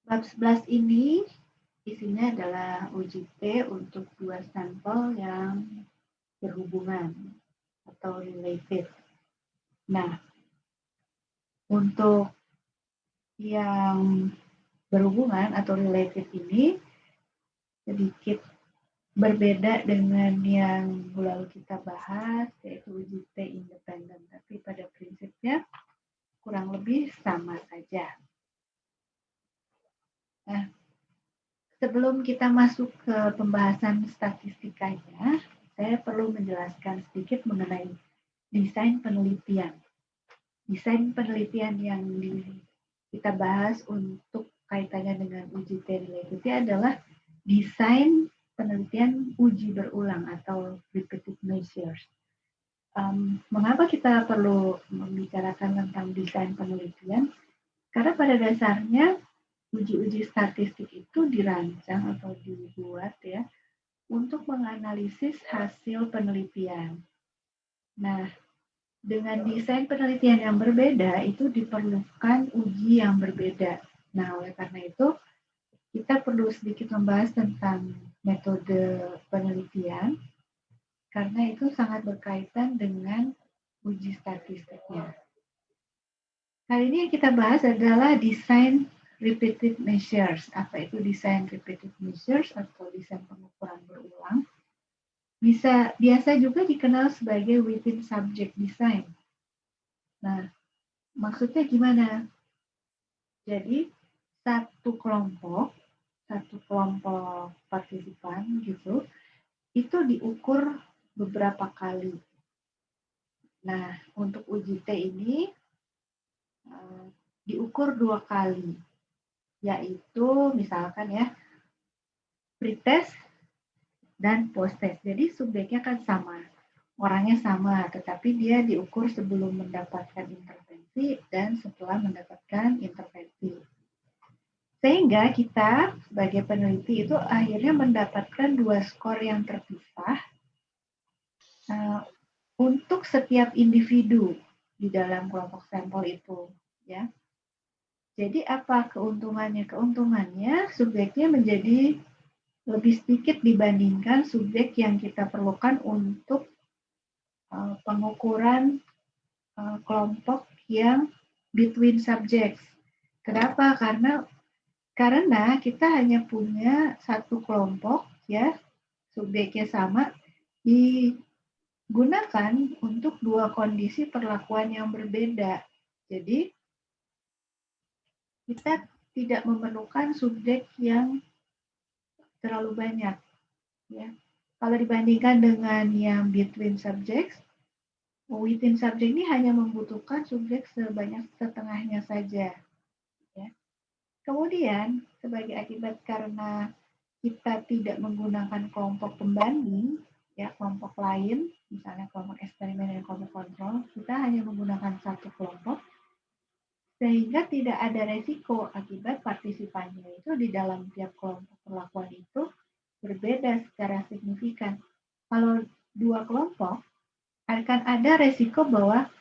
Bab 11 ini isinya adalah uji T untuk dua sampel yang berhubungan atau related. Nah, untuk yang berhubungan atau related ini sedikit berbeda dengan yang lalu kita bahas, yaitu uji T independen. Tapi pada prinsipnya kurang lebih sama saja. Nah, sebelum kita masuk ke pembahasan statistikanya, saya perlu menjelaskan sedikit mengenai desain penelitian. Desain penelitian yang kita bahas untuk kaitannya dengan uji T related adalah desain penelitian uji berulang atau repeated measures. Mengapa kita perlu membicarakan tentang desain penelitian? Karena pada dasarnya uji-uji statistik itu dirancang atau dibuat ya untuk menganalisis hasil penelitian. Nah, dengan desain penelitian yang berbeda itu diperlukan uji yang berbeda. Nah, oleh karena itu kita perlu sedikit membahas tentang metode penelitian karena itu sangat berkaitan dengan uji statistiknya. Kali ini yang kita bahas adalah desain repeated measures. Apa itu desain repeated measures atau desain pengukuran berulang? Biasa juga dikenal sebagai within subject design. Nah, maksudnya gimana? Jadi satu kelompok partisipan gitu, itu diukur beberapa kali. Nah, untuk uji T ini diukur 2 kali, yaitu misalkan ya pretest dan post-test. Jadi subjeknya kan sama, orangnya sama, tetapi dia diukur sebelum mendapatkan intervensi dan setelah mendapatkan intervensi. Sehingga kita sebagai peneliti itu akhirnya mendapatkan 2 skor yang terpisah untuk setiap individu di dalam kelompok sampel itu, ya. Jadi apa keuntungannya? Keuntungannya subjeknya menjadi lebih sedikit dibandingkan subjek yang kita perlukan untuk pengukuran kelompok yang between subjects. Kenapa? Karena kita hanya punya satu kelompok, ya, subjeknya sama, digunakan untuk 2 kondisi perlakuan yang berbeda. Jadi, kita tidak memerlukan subjek yang terlalu banyak. Ya. Kalau dibandingkan dengan yang between subjects, within subject ini hanya membutuhkan subjek sebanyak setengahnya saja. Ya. Kemudian, sebagai akibat karena kita tidak menggunakan kelompok pembanding, ya kelompok lain, misalnya kelompok eksperimen dan kelompok kontrol, kita hanya menggunakan satu kelompok, sehingga tidak ada resiko akibat partisipannya itu di dalam tiap kelompok perlakuan itu berbeda secara signifikan. Kalau 2 kelompok, akan ada resiko bahwa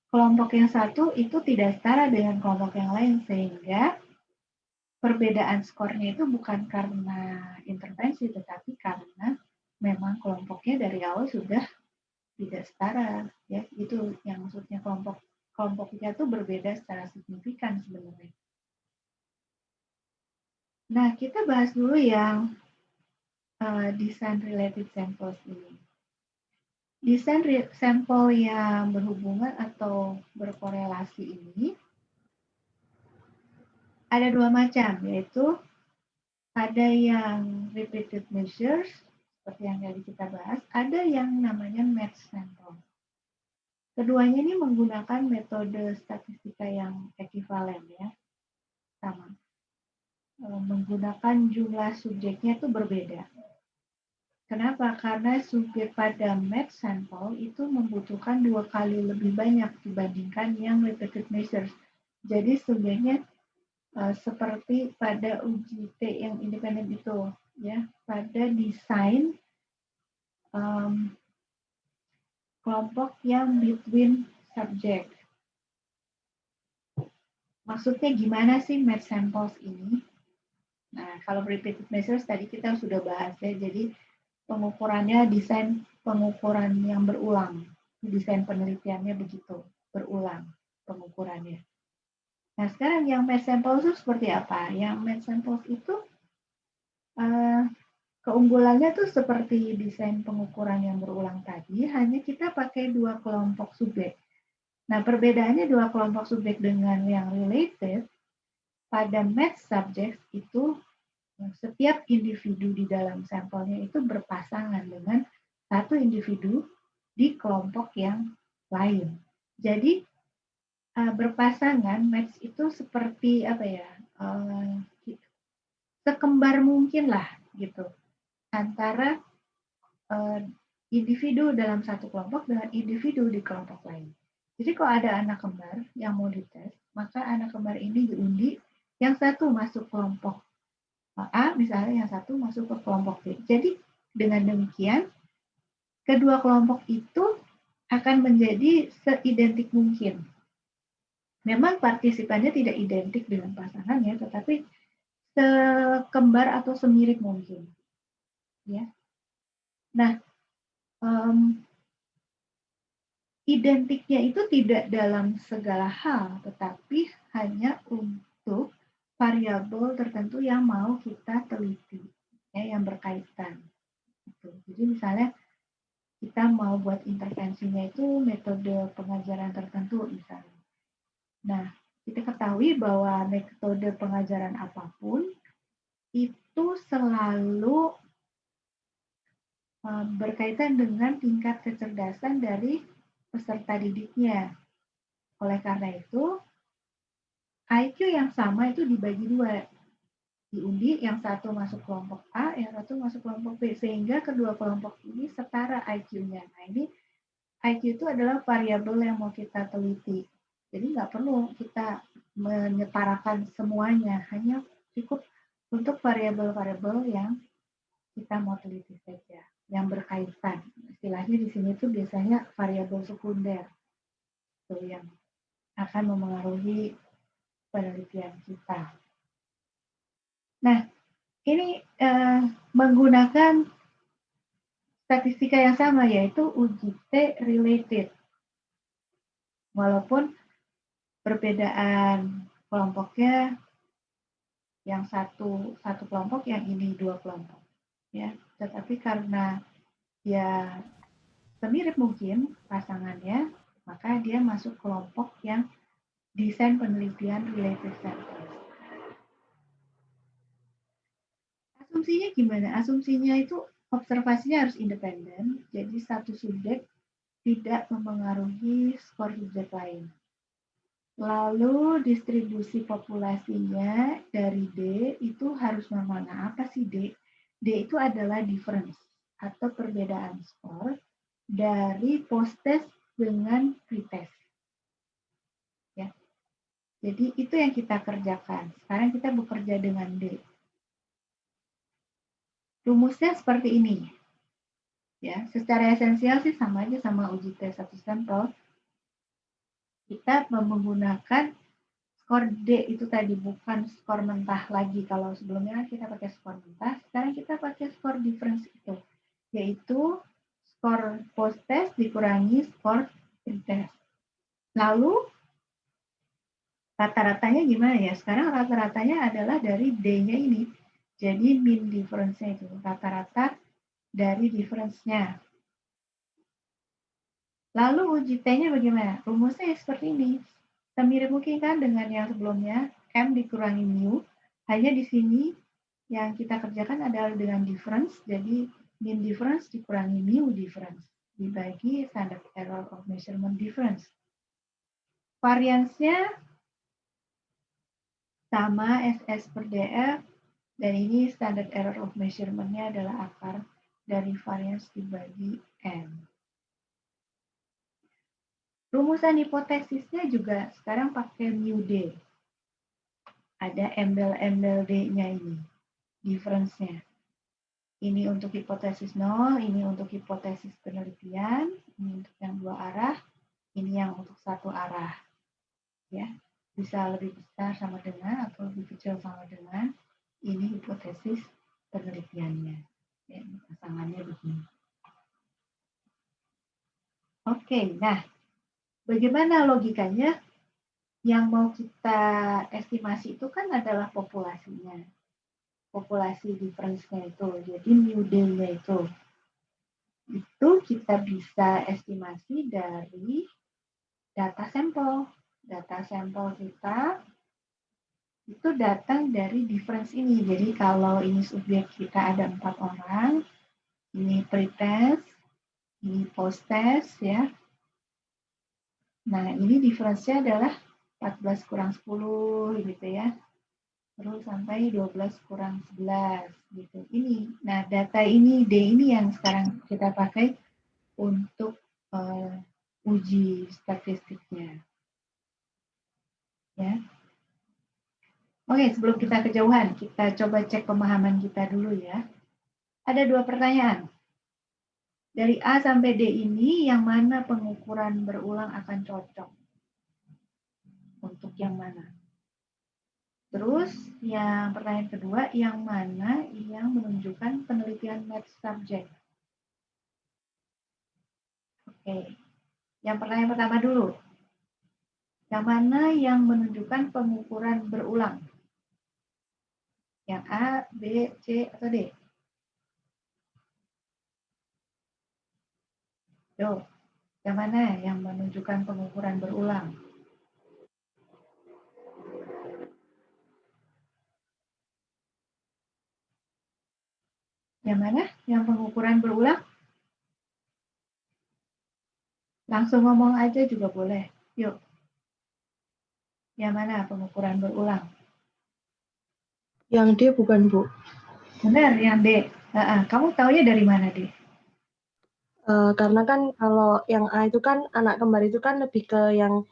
kelompok yang satu itu tidak setara dengan kelompok yang lain, sehingga perbedaan skornya itu bukan karena intervensi, tetapi karena memang kelompoknya dari awal sudah tidak setara. Ya, itu yang maksudnya kelompoknya itu berbeda secara signifikan sebenarnya. Nah, kita bahas dulu yang design related samples ini. Desain sampel yang berhubungan atau berkorelasi ini ada 2 macam, yaitu ada yang repeated measures, seperti yang tadi kita bahas, ada yang namanya match sample. Keduanya ini menggunakan metode statistika yang ekivalen ya, sama. Menggunakan jumlah subjeknya itu berbeda. Kenapa? Karena subjek pada match sample itu membutuhkan 2 kali lebih banyak dibandingkan yang repeated measures. Jadi subjeknya seperti pada uji T yang independen itu, ya, pada desain kelompok yang between subject. Maksudnya gimana sih match samples ini? kalau repeated measures tadi kita sudah bahas ya, jadi pengukurannya desain pengukuran yang berulang, desain penelitiannya begitu, berulang pengukurannya. Nah sekarang yang match samples itu seperti apa? Yang match samples itu keunggulannya tuh seperti desain pengukuran yang berulang tadi, hanya kita pakai dua kelompok subjek. Nah, perbedaannya dua kelompok subjek dengan yang related, pada match subject itu setiap individu di dalam sampelnya itu berpasangan dengan satu individu di kelompok yang lain. Jadi, berpasangan match itu seperti apa ya, sekembar mungkin lah gitu antara individu dalam satu kelompok dengan individu di kelompok lain. Jadi kalau ada anak kembar yang mau dites, maka anak kembar ini diundi, yang satu masuk kelompok A, misalnya yang satu masuk ke kelompok B. Jadi dengan demikian, kedua kelompok itu akan menjadi seidentik mungkin. Memang partisipannya tidak identik dengan pasangannya, tetapi sekembar atau semirip mungkin. Ya. Nah, identiknya itu tidak dalam segala hal, tetapi hanya untuk variabel tertentu yang mau kita teliti, ya, yang berkaitan. Jadi misalnya kita mau buat intervensinya itu metode pengajaran tertentu misalnya. Nah, kita ketahui bahwa metode pengajaran apapun itu selalu berkaitan dengan tingkat kecerdasan dari peserta didiknya. Oleh karena itu, IQ yang sama itu dibagi dua. Diundi, yang satu masuk kelompok A, yang satu masuk kelompok B. Sehingga kedua kelompok ini setara IQ-nya. Nah, ini IQ itu adalah variabel yang mau kita teliti. Jadi nggak perlu kita menyetarakan semuanya, hanya cukup untuk variabel-variabel yang kita mau teliti saja, yang berkaitan. Istilahnya di sini tuh biasanya variabel sekunder, itu yang akan memengaruhi penelitian kita. Nah, ini menggunakan statistika yang sama, yaitu uji T related. Walaupun perbedaan kelompoknya yang satu kelompok, yang ini dua kelompok. Ya, tetapi karena dia semirip mungkin pasangannya, maka dia masuk kelompok yang desain penelitian related samples. Asumsinya gimana? Asumsinya itu observasinya harus independen, jadi satu subjek tidak mempengaruhi skor subjek lain. Lalu distribusi populasinya dari D itu harus mana? Apa sih D? D itu adalah difference atau perbedaan skor dari post-test dengan pre-test. Ya. Jadi itu yang kita kerjakan. Sekarang kita bekerja dengan D. Rumusnya seperti ini. Ya, secara esensial sih sama aja sama uji tes satu sampel. Kita menggunakan skor D itu tadi, bukan skor mentah lagi. Kalau sebelumnya kita pakai skor mentah, sekarang kita pakai skor difference itu, yaitu skor post test dikurangi skor pre-test. Lalu rata-ratanya gimana ya? Sekarang rata-ratanya adalah dari D-nya ini. Jadi mean difference-nya itu, rata-rata dari difference-nya. Lalu uji T-nya bagaimana? Rumusnya seperti ini. Semirip mungkin kan dengan yang sebelumnya, M dikurangi mu. Hanya di sini yang kita kerjakan adalah dengan difference, jadi mean difference dikurangi mu difference, dibagi standard error of measurement difference. Variansnya sama SS per DF, dan ini standard error of measurement-nya adalah akar dari varians dibagi N. Rumusan hipotesisnya juga sekarang pakai mu D. Ada embel-embel D-nya ini, difference-nya. Ini untuk hipotesis 0, ini untuk hipotesis penelitian, ini untuk yang dua arah, ini yang untuk satu arah. Ya, bisa lebih besar sama dengan atau lebih kecil sama dengan. Ini hipotesis penelitiannya. Ya, pasangannya begini. Oke, nah bagaimana logikanya? Yang mau kita estimasi itu kan adalah populasinya. Populasi difference-nya itu. Jadi mu D-nya itu kita bisa estimasi dari data sampel. Data sampel kita itu datang dari difference ini. Jadi kalau ini subjek kita ada 4 orang, ini pre-test, ini post-test ya. Nah, ini difference-nya adalah 14 kurang 10 gitu ya. Terus sampai 12 kurang 11 gitu. Ini. Nah, data ini D ini yang sekarang kita pakai untuk uji statistiknya. Ya. Oke, sebelum kita kejauhan, kita coba cek pemahaman kita dulu ya. Ada 2 pertanyaan. Dari A sampai D ini, yang mana pengukuran berulang akan cocok? Untuk yang mana? Terus, yang pertanyaan kedua, yang mana yang menunjukkan penelitian match subject? Oke, yang pertanyaan pertama dulu. Yang mana yang menunjukkan pengukuran berulang? Yang A, B, C, atau D? Yo, yang mana yang menunjukkan pengukuran berulang? Yang mana yang pengukuran berulang? Langsung ngomong aja juga boleh. Yuk. Yang mana pengukuran berulang? Yang D bukan, Bu? Benar, yang D. Kamu taunya dari mana, D? Karena kan kalau yang A itu kan anak kembar itu kan lebih ke yang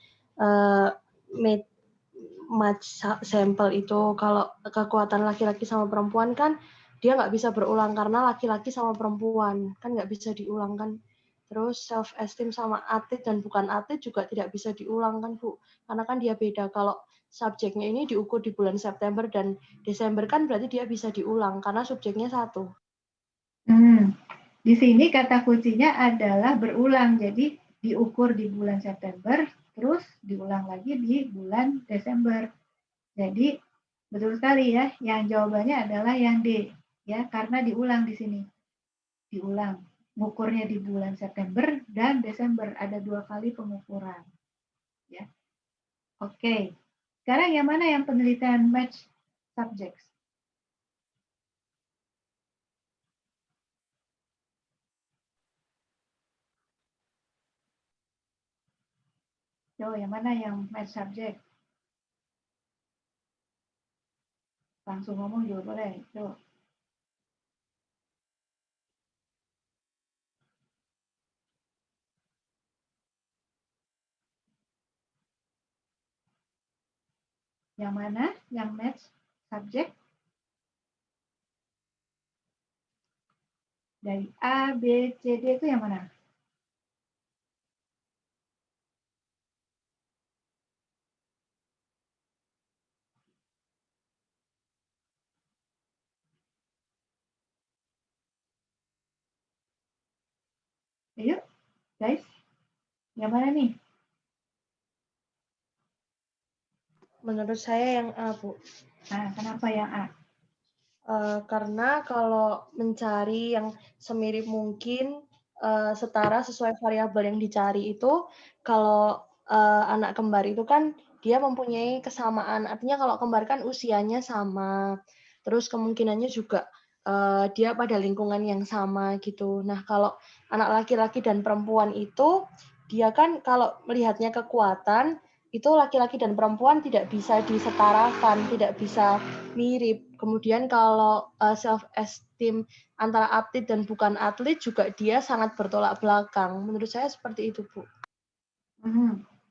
match sampel itu. Kalau kekuatan laki-laki sama perempuan kan dia nggak bisa berulang karena laki-laki sama perempuan kan nggak bisa diulang kan. Terus self esteem sama atlet dan bukan atlet juga tidak bisa diulang kan, Bu, karena kan dia beda. Kalau subjeknya ini diukur di bulan September dan Desember kan berarti dia bisa diulang karena subjeknya satu. Di sini kata kuncinya adalah berulang. Jadi diukur di bulan September, terus diulang lagi di bulan Desember. Jadi betul sekali ya, yang jawabannya adalah yang D, ya, karena diulang di sini. Diulang. Mengukurnya di bulan September dan Desember, ada 2 kali pengukuran. Ya. Oke. Sekarang yang mana yang penelitian match subjects? Yo, yang mana yang match subject? Langsung ngomong juga boleh. Yo. Yang mana yang match subject? Dari A, B, C, D itu yang mana? Ayo, guys. Yang mana nih? Menurut saya yang A, Bu. Nah, kenapa yang A? Karena kalau mencari yang semirip mungkin setara sesuai variabel yang dicari itu, kalau anak kembar itu kan dia mempunyai kesamaan. Artinya kalau kembar kan usianya sama, terus kemungkinannya juga dia pada lingkungan yang sama gitu. Nah, kalau anak laki-laki dan perempuan itu dia kan kalau melihatnya kekuatan itu laki-laki dan perempuan tidak bisa disetarakan, tidak bisa mirip. Kemudian kalau self esteem antara atlet dan bukan atlet juga dia sangat bertolak belakang. Menurut saya seperti itu, Bu.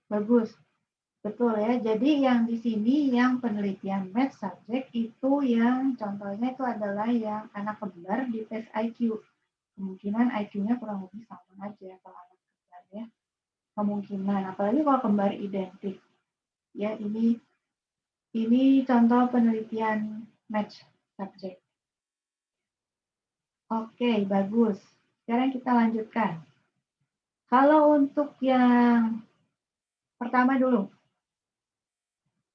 Bagus. Betul ya. Jadi yang di sini yang penelitian match subject itu yang contohnya itu adalah yang anak kembar di tes IQ. Kemungkinan IQ-nya kurang lebih sama aja kalau anak kembar ya. Kemungkinan, apalagi kalau kembar identik. Ya, ini contoh penelitian match subjek. Oke, bagus. Sekarang kita lanjutkan. Kalau untuk yang pertama dulu,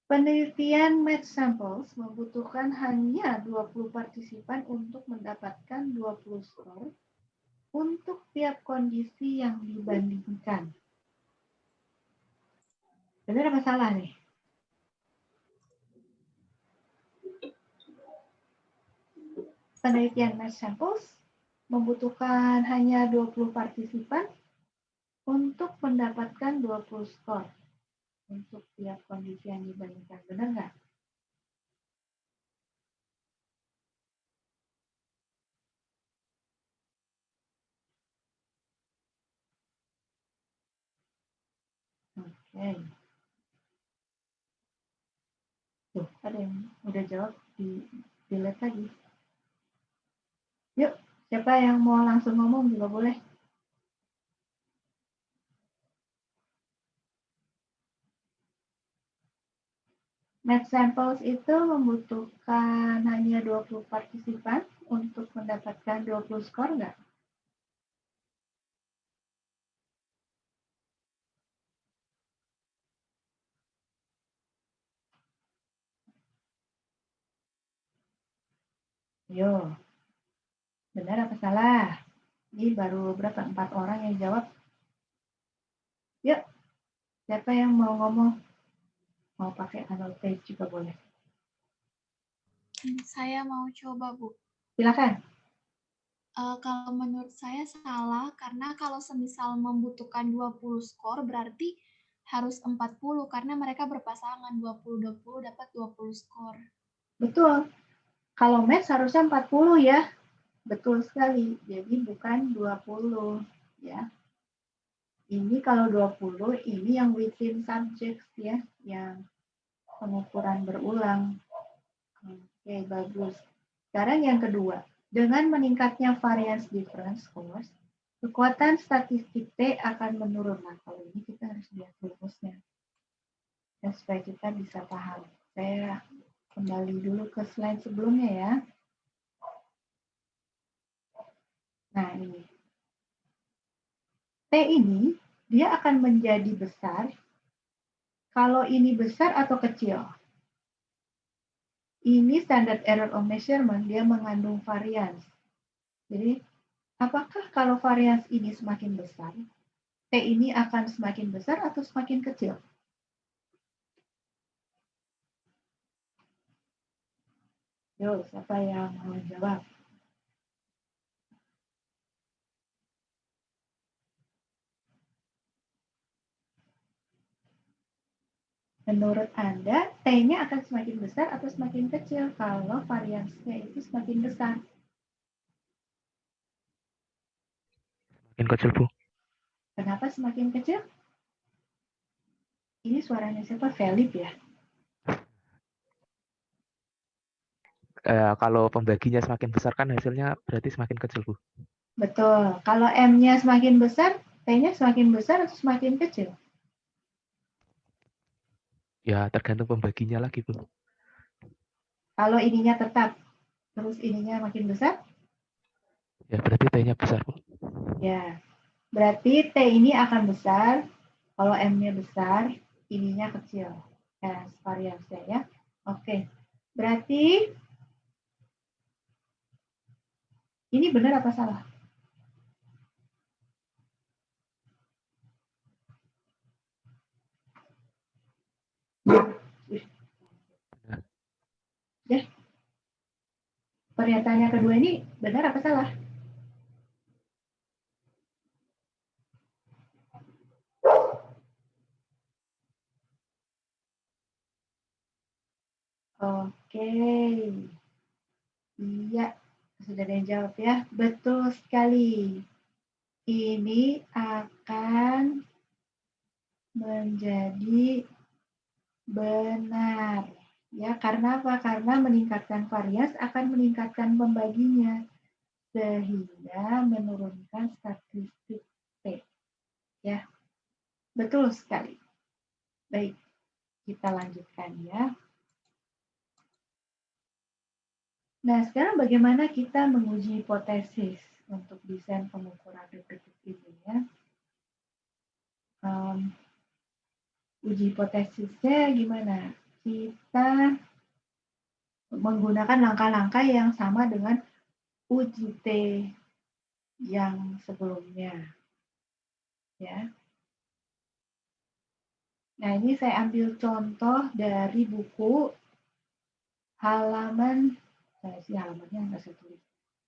penelitian match samples membutuhkan hanya 20 partisipan untuk mendapatkan 20 skor untuk tiap kondisi yang dibandingkan. Benar apa salah nih? Penelitian match samples membutuhkan hanya 20 partisipan untuk mendapatkan 20 skor untuk tiap kondisi yang dibandingkan. Benar nggak? Oke. Tuh, ada yang udah jawab delete lagi. Yuk, siapa yang mau langsung ngomong juga boleh. Match samples itu membutuhkan hanya 20 partisipan untuk mendapatkan 20 skor nggak? Yo, benar apa salah? Ini baru berapa? 4 orang yang jawab. Yuk, siapa yang mau ngomong? Mau pakai annotate juga boleh. Saya mau coba, Bu. Silakan. Kalau menurut saya salah, karena kalau semisal membutuhkan 20 skor, berarti harus 40, karena mereka berpasangan 20-20 dapat 20 skor. Betul. Kalau match harusnya 40 ya. Betul sekali. Jadi bukan 20 ya. Ini kalau 20, ini yang within subjects ya, yang pengukuran berulang. Oke, bagus. Sekarang yang kedua, dengan meningkatnya variance difference scores, kekuatan statistik T akan menurun. Nah, kalau ini kita harus lihat rumusnya. Ya, supaya kita bisa paham. Saya kembali dulu ke slide sebelumnya ya. Nah, ini. T ini, dia akan menjadi besar kalau ini besar atau kecil. Ini standard error of measurement, dia mengandung variance. Jadi, apakah kalau variance ini semakin besar, T ini akan semakin besar atau semakin kecil? Yo, siapa yang mau jawab? Menurut Anda, T-nya akan semakin besar atau semakin kecil kalau variansnya itu semakin besar? Semakin kecil, Bu. Kenapa semakin kecil? Ini suaranya siapa? Philip ya? Kalau pembaginya semakin besar kan hasilnya berarti semakin kecil, Bu. Betul. Kalau M-nya semakin besar, T-nya semakin besar atau semakin kecil? Ya, tergantung pembaginya lagi, Bu. Kalau ininya tetap, terus ininya makin besar? Ya, berarti T-nya besar, Bu. Ya, berarti T ini akan besar, kalau M-nya besar, ininya kecil. Variansnya ya. Oke, berarti ini benar apa salah? Ya, pernyataannya kedua ini benar apa salah? Oke, iya, sudah ada yang jawab ya. Betul sekali. Ini akan menjadi benar. Ya, karena apa? Karena meningkatkan varians akan meningkatkan pembaginya sehingga menurunkan statistik T. Ya, betul sekali. Baik, kita lanjutkan ya. Nah, sekarang bagaimana kita menguji hipotesis untuk desain pengukuran detektif ini ya? Uji hipotesisnya gimana? Kita menggunakan langkah-langkah yang sama dengan uji T yang sebelumnya, ya. Nah, ini saya ambil contoh dari buku halaman, halamannya nggak saya tulis.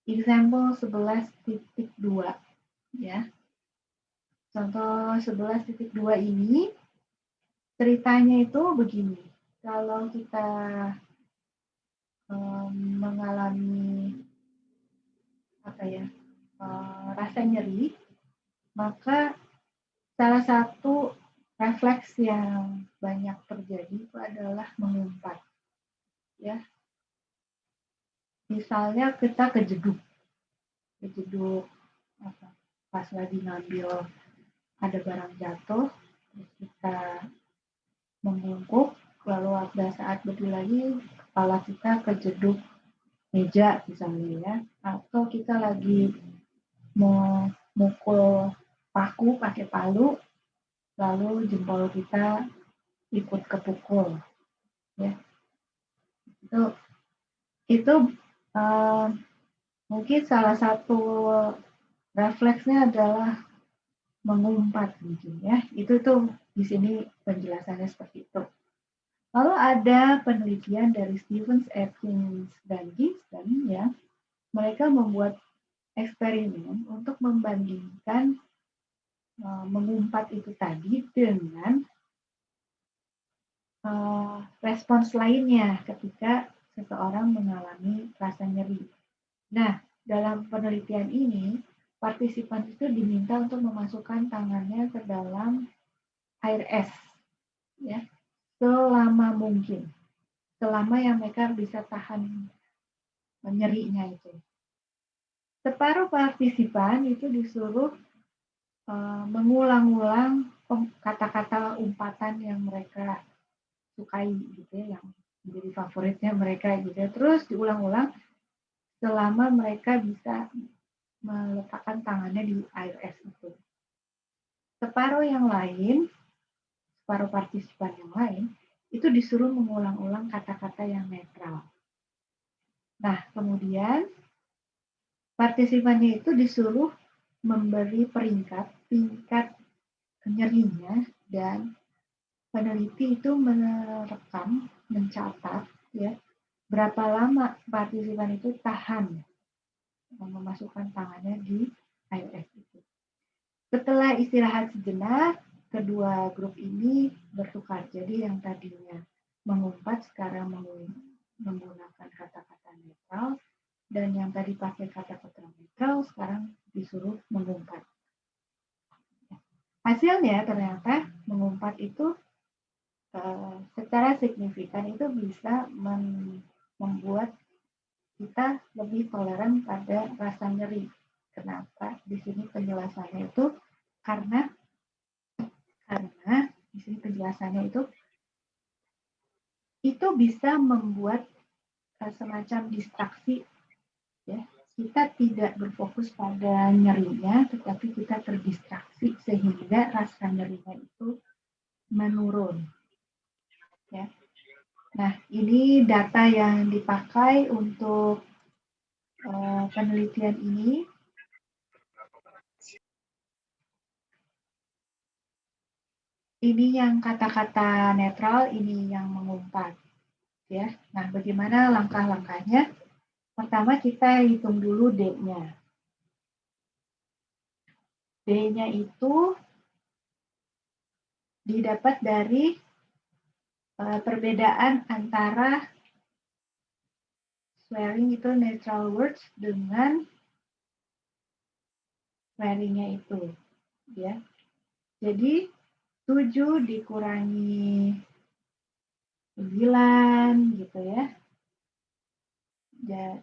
Example 11.2, ya. Contoh 11.2 ini ceritanya itu begini. Kalau kita mengalami rasa nyeri, maka salah satu refleks yang banyak terjadi itu adalah mengumpat, ya. Misalnya kita kejeduk pas lagi ngambil ada barang jatuh, terus kita membungkuk, lalu pada saat berdiri lagi kepala kita kejeduk meja misalnya ya, atau kita lagi mau mukul paku pakai palu, lalu jempol kita ikut kepukul, ya. Itu mungkin salah satu refleksnya adalah mengumpat mungkin ya. Itu tuh di sini penjelasannya seperti itu. Lalu ada penelitian dari Stevens, Atkins, dan Kingston ya. Mereka membuat eksperimen untuk membandingkan mengumpat itu tadi dengan respons lainnya ketika seseorang mengalami rasa nyeri. Nah, dalam penelitian ini, partisipan itu diminta untuk memasukkan tangannya ke dalam air es, ya, selama mungkin, selama yang mereka bisa tahan nyerinya itu. Separuh partisipan itu disuruh mengulang-ulang kata-kata umpatan yang mereka sukai gitu ya, yang menjadi favoritnya mereka gitu ya. Terus diulang-ulang selama mereka bisa meletakkan tangannya di air es itu. Separuh partisipan yang lain itu disuruh mengulang-ulang kata-kata yang netral. Nah, kemudian partisipannya itu disuruh memberi peringkat tingkat nyerinya, dan peneliti itu merekam, mencatat ya, berapa lama partisipan itu tahan memasukkan tangannya di air es itu. Setelah istirahat sejenak, kedua grup ini bertukar. Jadi yang tadinya mengumpat sekarang menggunakan kata-kata netral, dan yang tadi pakai kata-kata netral sekarang disuruh mengumpat. Hasilnya ternyata mengumpat itu secara signifikan itu bisa membuat kita lebih toleran pada rasa nyeri. Kenapa? Di sini penjelasannya itu karena di sini penjelasannya itu bisa membuat semacam distraksi, ya. Kita tidak berfokus pada nyerinya, tetapi kita terdistraksi sehingga rasa nyerinya itu menurun, ya. Nah, ini data yang dipakai untuk penelitian ini. Ini yang kata-kata netral, ini yang mengumpat, ya. Nah, bagaimana langkah-langkahnya? Pertama kita hitung dulu D-nya. D-nya itu didapat dari perbedaan antara swearing itu neutral words dengan swearingnya itu, ya. Jadi 7 dikurangi 9 gitu ya.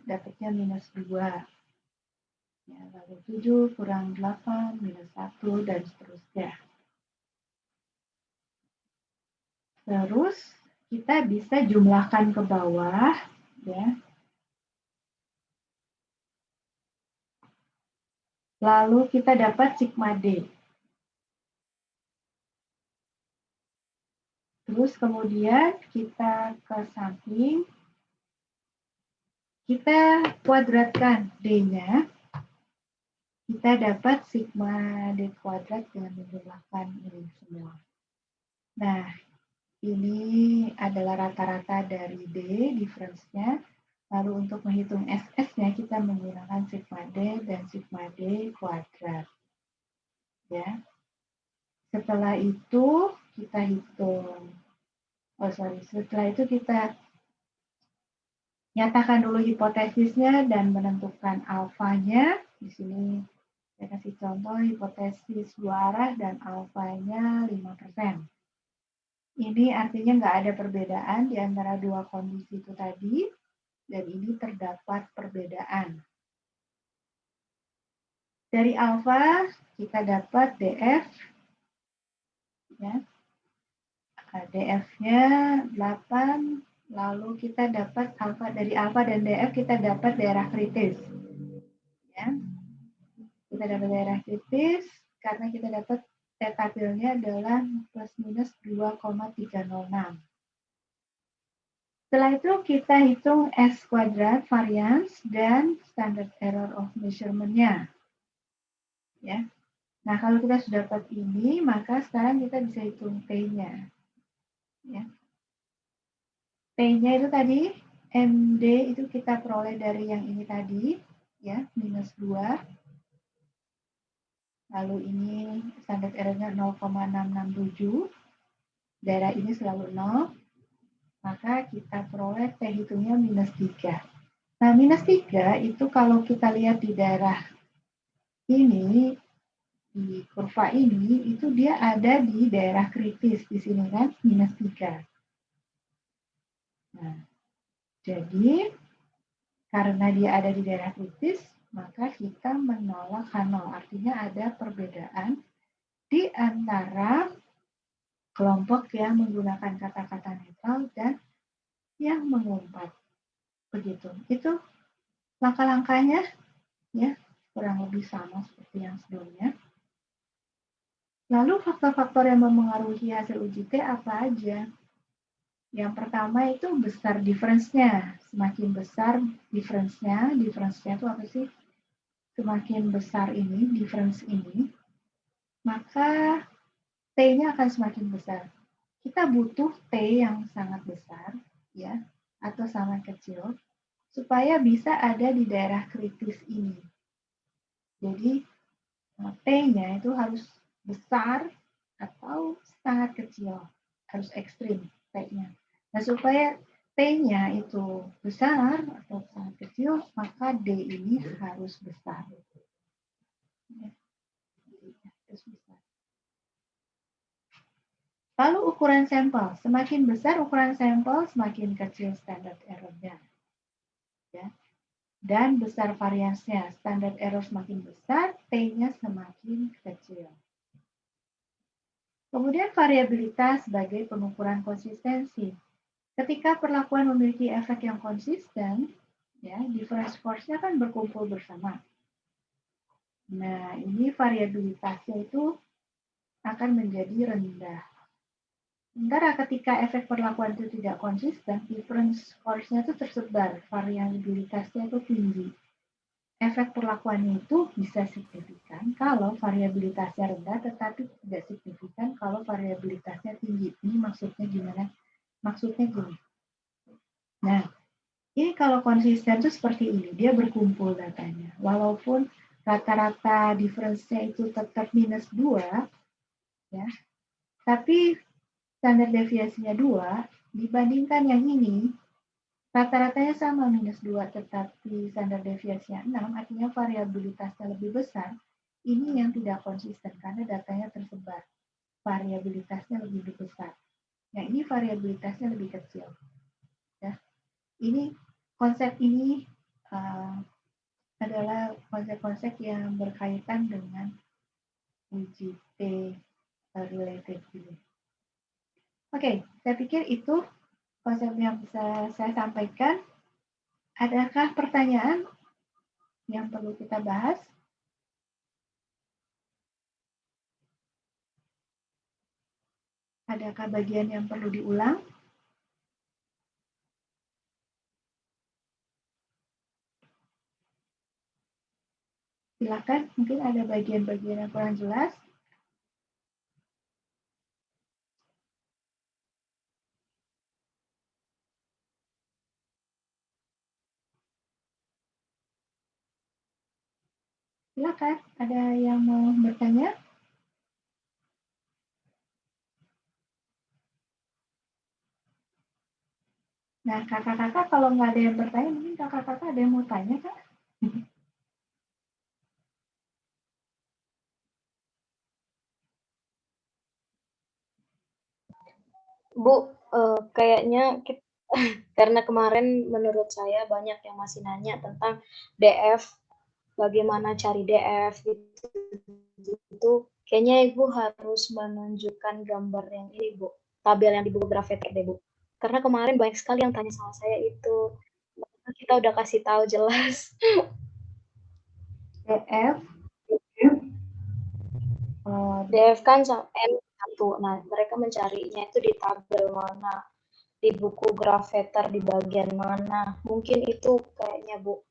Dapatnya -2. Ya, lalu 7 kurang 8 -1 dan seterusnya. Terus kita bisa jumlahkan ke bawah, ya. Lalu kita dapat sigma D. Terus kemudian kita ke samping, kita kuadratkan D-nya, kita dapat sigma D kuadrat dengan menjumlahkan ini semua. Nah, ini adalah rata-rata dari D, difference-nya. Lalu untuk menghitung SS-nya, kita menggunakan sigma D dan sigma D kuadrat. Ya. Setelah itu, kita hitung. Setelah itu kita nyatakan dulu hipotesisnya dan menentukan alfanya. Di sini saya kasih contoh hipotesis 2 arah dan alfanya 5%. Ini artinya nggak ada perbedaan di antara dua kondisi itu tadi, dan ini terdapat perbedaan. Dari alfa kita dapat DF, ya. DF-nya 8, lalu kita dapat alfa, dari alfa dan DF kita dapat daerah kritis. Ya. Kita dapat daerah kritis karena kita dapat theta pilnya adalah plus minus 2,306. Setelah itu kita hitung S kuadrat variance dan standard error of measurement-nya. Ya. Nah, kalau kita sudah dapat ini, maka sekarang kita bisa hitung T-nya. Ya. T-nya itu tadi, MD itu kita peroleh dari yang ini tadi, ya, minus 2. Lalu ini standard error-nya 0,667. Daerah ini selalu 0. Maka kita peroleh T hitungnya minus 3. Nah, minus 3 itu kalau kita lihat di daerah ini, di kurva ini, itu dia ada di daerah kritis. Di sini kan, minus 3. Nah, jadi karena dia ada di daerah kritis, maka kita menolak H0. Artinya ada perbedaan di antara kelompok yang menggunakan kata-kata netral dan yang mengumpat. Begitu. Itu langkah-langkahnya, ya, kurang lebih sama seperti yang sebelumnya. Lalu faktor-faktor yang mempengaruhi hasil uji T apa aja? Yang pertama itu besar difference-nya. Semakin besar difference-nya itu apa sih? Semakin besar ini, difference ini, maka T-nya akan semakin besar. Kita butuh T yang sangat besar, ya, atau sangat kecil, supaya bisa ada di daerah kritis ini. Jadi, T-nya itu harus besar atau sangat kecil, harus ekstrim T-nya. Nah, supaya T-nya itu besar atau sangat kecil, maka D ini harus besar. Ya. Harus besar. Lalu ukuran sampel. Semakin besar ukuran sampel, semakin kecil standard error-nya. Ya. Dan besar variansnya. Standard error semakin besar, T-nya semakin kecil. Kemudian variabilitas sebagai pengukuran konsistensi. Ketika perlakuan memiliki efek yang konsisten, ya, difference force-nya kan berkumpul bersama. Nah, ini variabilitasnya itu akan menjadi rendah. Sementara ketika efek perlakuan itu tidak konsisten, difference force-nya itu tersebar, variabilitasnya itu tinggi. Efek perlakuannya itu bisa signifikan kalau variabilitasnya rendah, tetapi tidak signifikan kalau variabilitasnya tinggi. Ini maksudnya gimana? Maksudnya gini. Nah, ini kalau konsisten itu seperti ini, dia berkumpul datanya. Walaupun rata-rata difference-nya itu tetap minus 2, ya, tapi standar deviasinya 2, dibandingkan yang ini, rata-ratanya sama minus 2, tetapi standar deviasinya 6, artinya variabilitasnya lebih besar. Ini yang tidak konsisten, karena datanya tersebar. Variabilitasnya lebih besar. Nah, ini variabilitasnya lebih kecil. Ya. Ini konsep ini adalah konsep-konsep yang berkaitan dengan uji T related ini. Oke, saya pikir itu konsep yang bisa saya sampaikan. Adakah pertanyaan yang perlu kita bahas? Adakah bagian yang perlu diulang? Silakan, mungkin ada bagian-bagian yang kurang jelas. Silakan, ada yang mau bertanya? Nah, kakak-kakak kalau nggak ada yang bertanya, mungkin kakak-kakak ada yang mau tanya, Kak? Bu, kayaknya karena kemarin menurut saya banyak yang masih nanya tentang DF, bagaimana cari DF gitu. Kayaknya Ibu harus menunjukkan gambar yang ini, Bu. Tabel yang di buku Grafeter deh, Bu. Karena kemarin banyak sekali yang tanya sama saya itu. Kita udah kasih tahu jelas. DF. DF kan N1. Nah, mereka mencarinya itu di tabel mana? Di buku Grafeter di bagian mana? Mungkin itu kayaknya, Bu.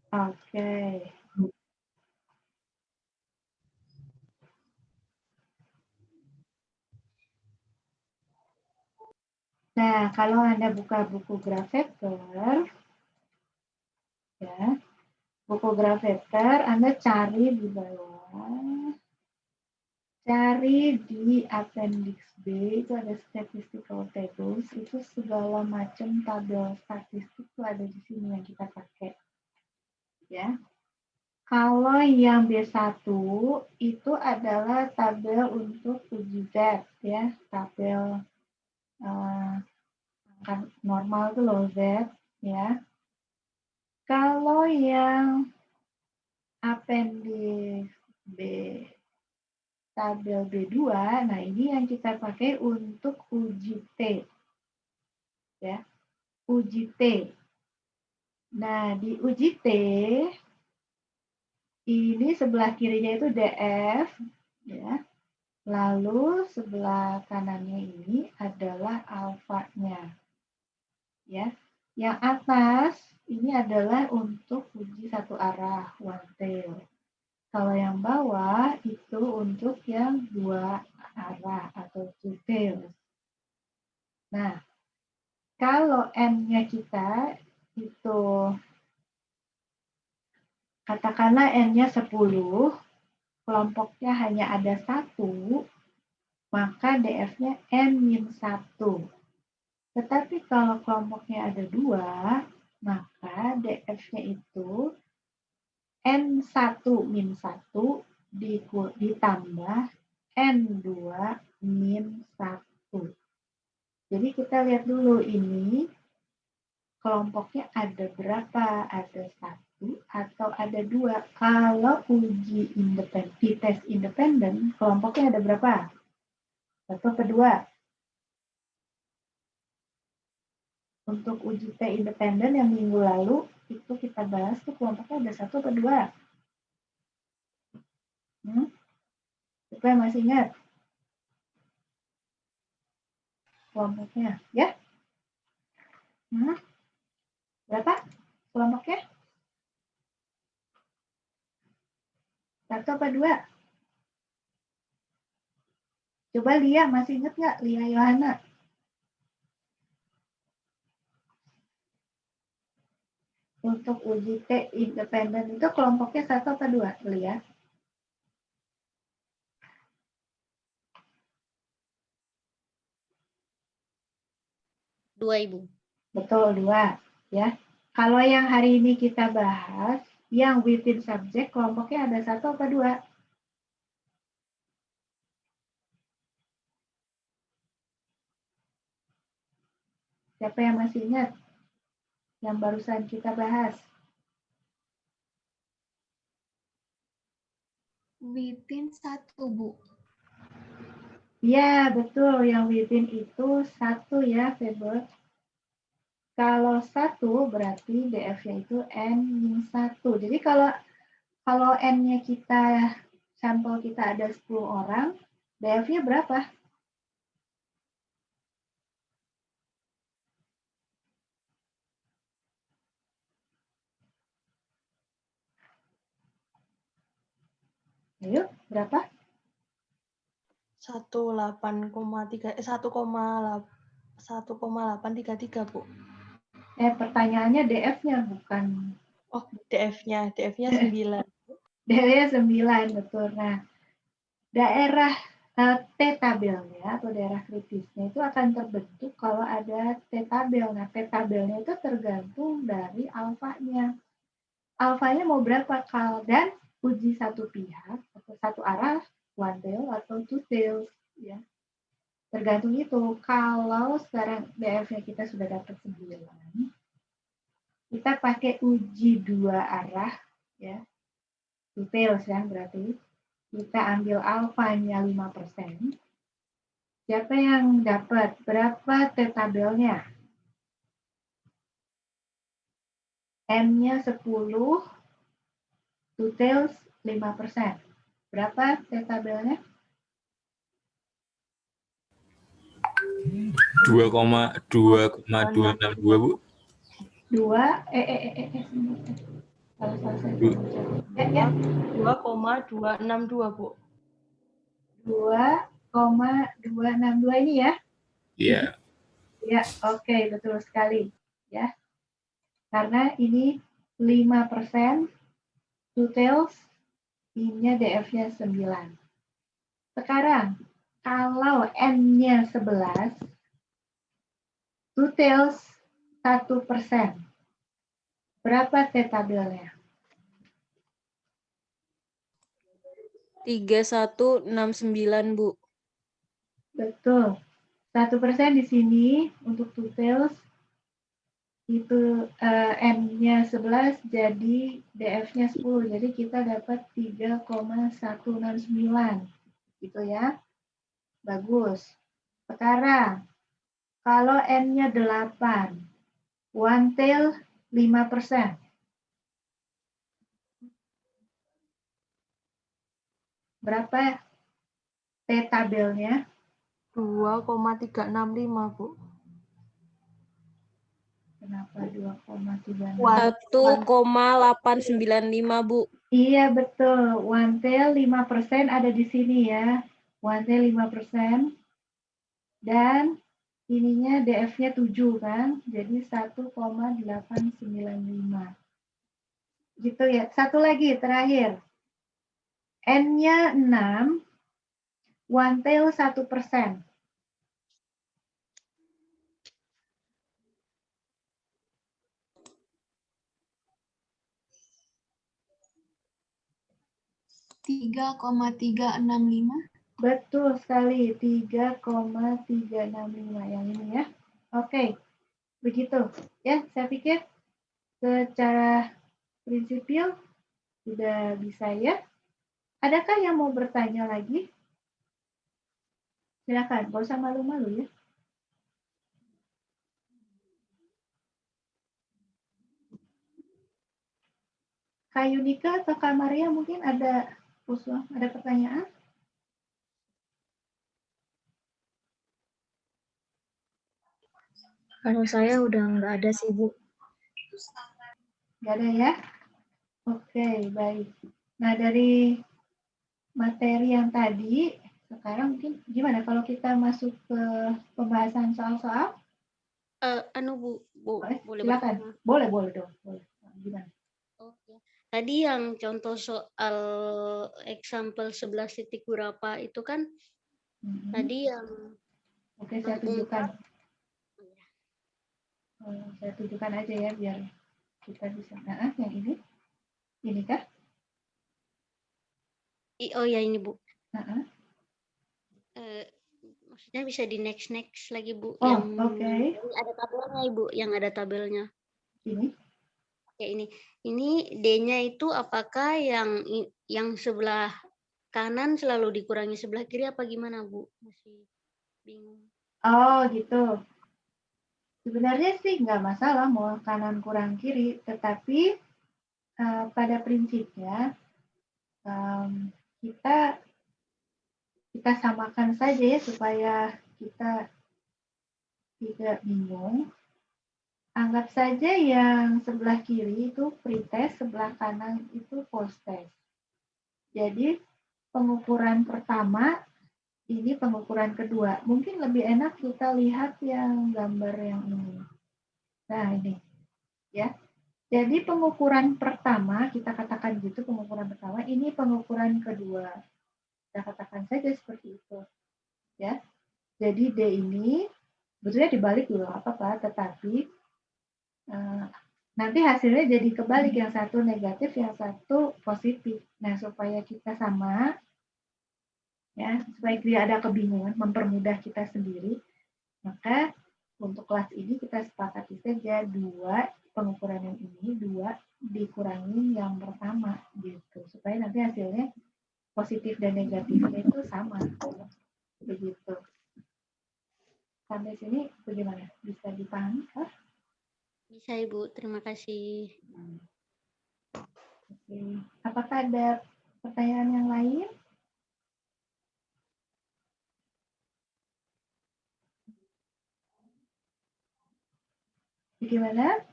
Oke. Nah, kalau Anda buka buku Grafeter, ya, buku Grafeter, Anda cari di bawah, cari di Appendix B, itu ada statistical tables, itu segala macam tabel statistik itu ada di sini yang kita pakai. Ya. Kalau yang B1 itu adalah tabel untuk uji Z, ya, tabel normal itu low Z, ya. Kalau yang appendix B, tabel B2, nah ini yang kita pakai untuk uji T, ya, uji T. Nah di uji T ini sebelah kirinya itu DF, ya. Lalu sebelah kanannya ini adalah alfanya. Ya. Yang atas ini adalah untuk uji satu arah, one tail. Kalau yang bawah itu untuk yang dua arah atau two tails. Nah, kalau N-nya kita itu katakanlah N-nya 10, kelompoknya hanya ada 1, maka DF-nya N-1. Tetapi kalau kelompoknya ada 2, maka DF-nya itu N1 min 1 ditambah N2 min 1. Jadi kita lihat dulu ini kelompoknya ada berapa? Ada 1 atau ada 2? Kalau uji independen, tes independen, kelompoknya ada berapa? 1 atau 2? Untuk uji T independen yang minggu lalu itu kita bahas tuh kelompoknya ada 1 atau 2? Supaya masih ingat kelompoknya, ya? Berapa kelompoknya? 1 apa 2? Coba Lia, masih ingat nggak Lia Yohana? Untuk uji T independen itu kelompoknya 1 atau 2, Lia? Dua, Ibu. Betul, 2. Ya. Kalau yang hari ini kita bahas, yang within subject kelompoknya ada 1 atau 2? Siapa yang masih ingat? Yang barusan kita bahas. Within 1, Bu. Ya, betul. Yang within itu 1 ya, Febel. Kalau 1 berarti DF-nya itu N-1. Jadi kalau N-nya kita, sampel kita ada 10 orang, DF-nya berapa? Ayo, berapa? 1,833, Bu. Pertanyaannya DF-nya bukan. Oh, DF-nya 9. DF-nya 9, betul. Nah, daerah T-tabelnya atau daerah kritisnya itu akan terbentuk kalau ada T-tabel. Nah, T-tabelnya itu tergantung dari alfanya. Alfanya mau berapa, dan uji satu pihak atau satu arah, one tail atau two tails, ya. Tergantung itu. Kalau sekarang DF-nya kita sudah dapat 9, kita pakai uji dua arah, ya. Two tails ya, berarti kita ambil alfanya 5%. Siapa yang dapat? Berapa T-tabelnya? N-nya 10, two tails 5%. Berapa T-tabelnya? 2,262, Bu. 2, salah. 2,262, Bu. 2,262 ini ya? Iya. Ya, oke, betul sekali. Ya, karena ini 5%, two tails, I-nya DF-nya 9. Sekarang, kalau N-nya 11, two tails 1%. Berapa T-tabelnya? 3169, Bu. Betul. 1% di sini untuk two tails itu N-nya 11 jadi DF-nya 10. Jadi kita dapat 3,169. Gitu ya. Bagus. Sekarang kalau N-nya 8, one tail 5%. Berapa T-tabelnya? 2,365, Bu. Kenapa 2,3? 1,895, Bu. Iya, betul. One tail 5% ada di sini ya. One tail 5%. Dan ininya DF-nya 7 kan. Jadi 1,895. Gitu ya. Satu lagi terakhir. N-nya 6. One tail 1%. $3,365. Betul sekali, 3,365 yang ini ya. Oke, begitu. Ya, saya pikir secara prinsipil sudah bisa ya. Adakah yang mau bertanya lagi? Silakan, gak usah malu-malu ya. Kak Yunika atau Kak Maria mungkin ada pertanyaan? Kalau saya udah nggak ada sih, Bu. Nggak ada ya? Oke, baik. Nah, dari materi yang tadi, sekarang mungkin gimana kalau kita masuk ke pembahasan soal-soal? Bu, boleh Silakan. bertanya? Boleh dong. Boleh. Gimana? Oke. Tadi yang contoh soal example 11 titik berapa itu kan tadi yang Oke, saya tunjukkan. Saya tunjukkan aja ya biar kita bisa. Nah, yang ini. Ini kah? Oh ya ini, Bu. Uh-huh. Maksudnya bisa di next lagi, Bu. Oh, yang oke. ada tabelnya, Ibu, yang ada tabelnya. Ini. Ya ini D-nya itu apakah yang sebelah kanan selalu dikurangi sebelah kiri apa gimana, Bu? Masih bingung. Oh, gitu. Sebenarnya sih nggak masalah mau kanan kurang kiri, tetapi pada prinsipnya kita samakan saja ya supaya kita tidak bingung. Anggap saja yang sebelah kiri itu pretest, sebelah kanan itu posttest. Jadi pengukuran pertama, ini pengukuran kedua. Mungkin lebih enak kita lihat yang gambar yang ini. Nah, ini. Ya. Jadi pengukuran pertama, kita katakan gitu, pengukuran pertama, ini pengukuran kedua. Kita katakan saja seperti itu. Ya. Jadi D ini, sebetulnya dibalik juga nggak apa-apa, tetapi nanti hasilnya jadi kebalik, yang satu negatif, yang satu positif. Nah, supaya kita sama, ya, supaya tidak ada kebingungan, mempermudah kita sendiri, maka untuk kelas ini kita sepakati saja 2 pengukuran yang ini, 2 dikurangi yang pertama, gitu. Supaya nanti hasilnya positif dan negatifnya itu sama. Begitu. Sampai sini bagaimana? Bisa dipahami kah? Bisa Ibu, terima kasih. Oke. Apakah ada pertanyaan yang lain? Bagaimana?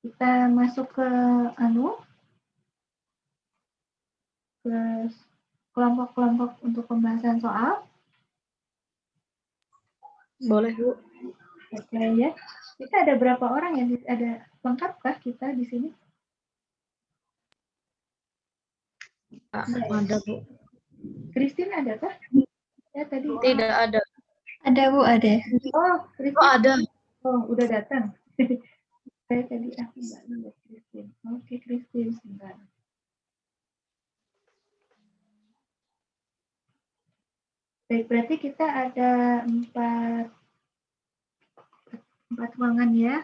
Kita masuk ke ke kelompok-kelompok untuk pembahasan soal. Boleh, Bu. Oke ya. Kita ada berapa orang yang ada lengkapkah kita di sini? Ada, Bu. Christine ada kah? Ya tadi. Tidak ada. Ada Bu, ada. Oh, Christine. Oh, ada. Oh, udah datang. Saya tadi aku nggak lihat Christine. Oke, Christine sebentar. Baik, berarti kita ada 4 ruangan ya.